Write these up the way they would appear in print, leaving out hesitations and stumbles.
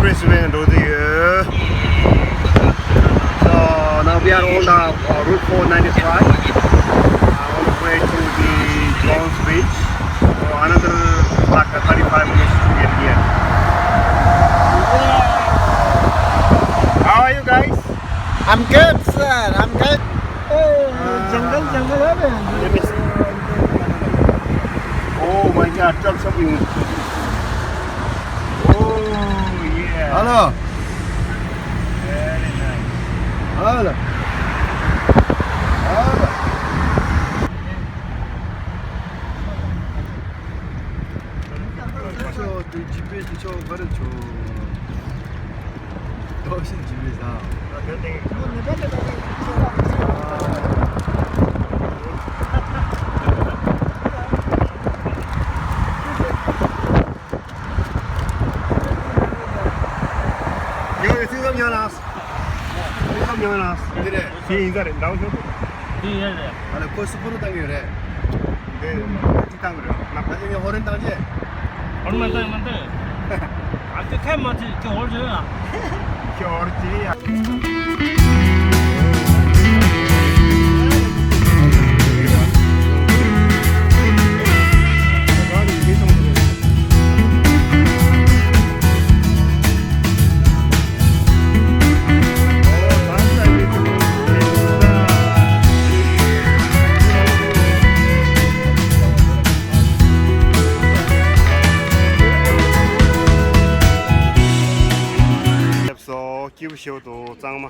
Brisbane road here. So now we are on the Route 495 on the way to the Jones Beach. So another like 35 minutes to get here. How are you guys? I'm good, sir. I'm good. Jungle Let me see. Oh my God, drop something. Oh yeah. Hello. Very nice. Hello. Hello. 저 GPS 저 가는 저 훨씬 집에서 여기 승감이 나왔어. 승감이 나왔어. 그래. 뒤에 인사를 나오셔도. 아니 코스 보러 다니래. 네. tikang 그래요. 나중에 호렌 당지. 얼마인데? 아직 캠만 지금 올줘야. 겨울지. 끼부시오도 짱마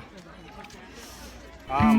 아,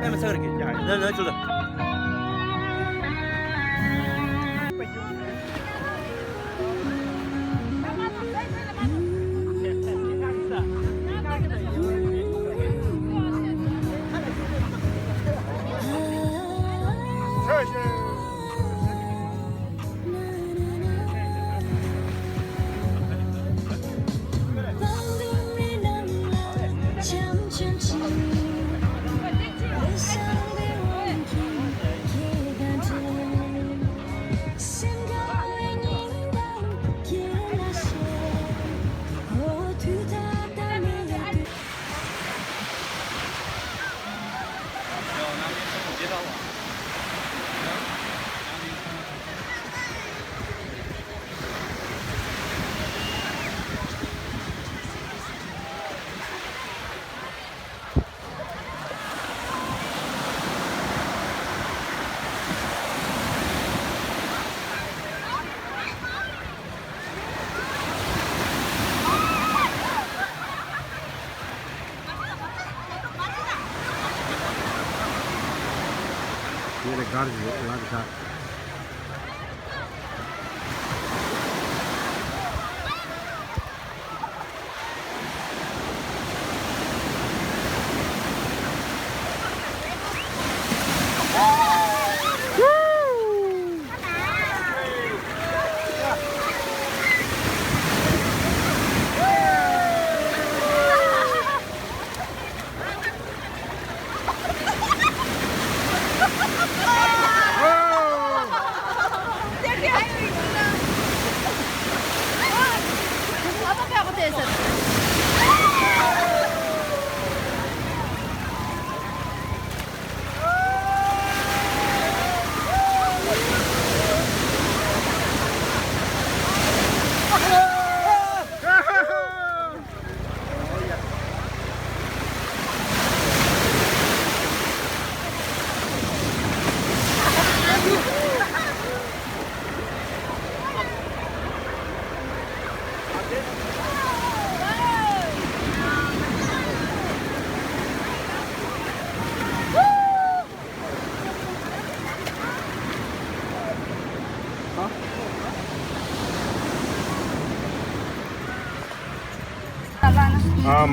빼면서 그렇게. 나 줄다. 얘네 가르쳐. 把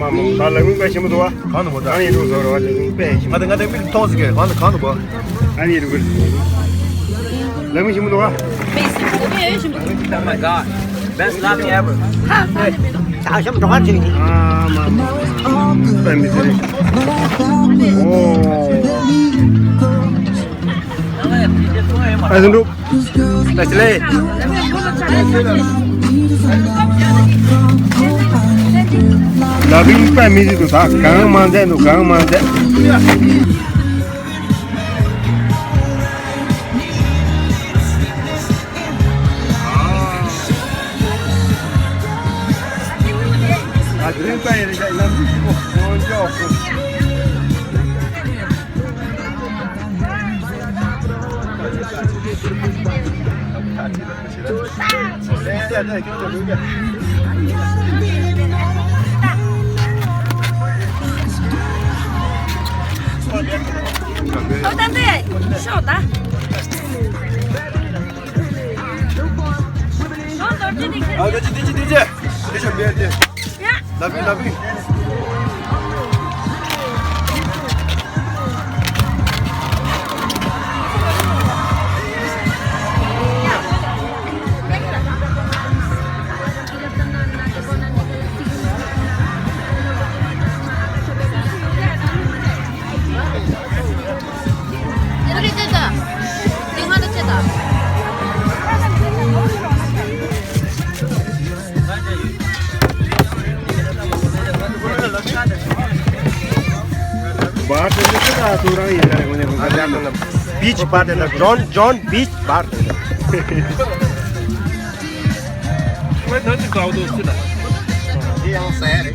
冷面行不多，간은 뭐다? 아니 이거 서로冷面行， 가든 밀 통스게 간은 뭐? 아니 이거冷面行不多， Oh my god. Best lobby ever. 啊冷面行，哦，哎，真多，来起来。 Labing pa misi tu tak, kang mande. Labing pa ini dah labing monjok. Tante, shota. 아, 되지. 미안해. 라비. 이렇게 째다. 링하는 째다. Bar tu kita turang ini kan, mana 비치 바텐더 존 비치 바텐더. 왜 던지 가오도 쓰다. 이양 세.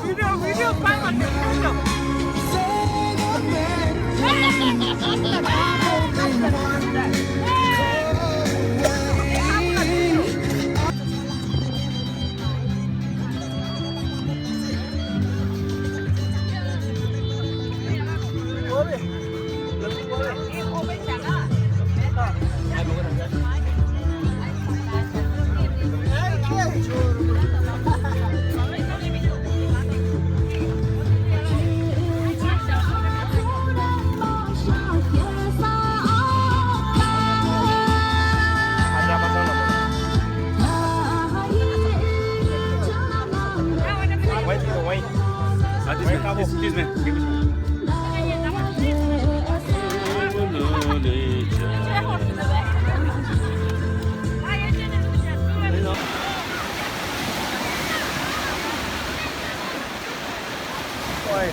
비디오 빨리 비디오. Excuse me. Oi.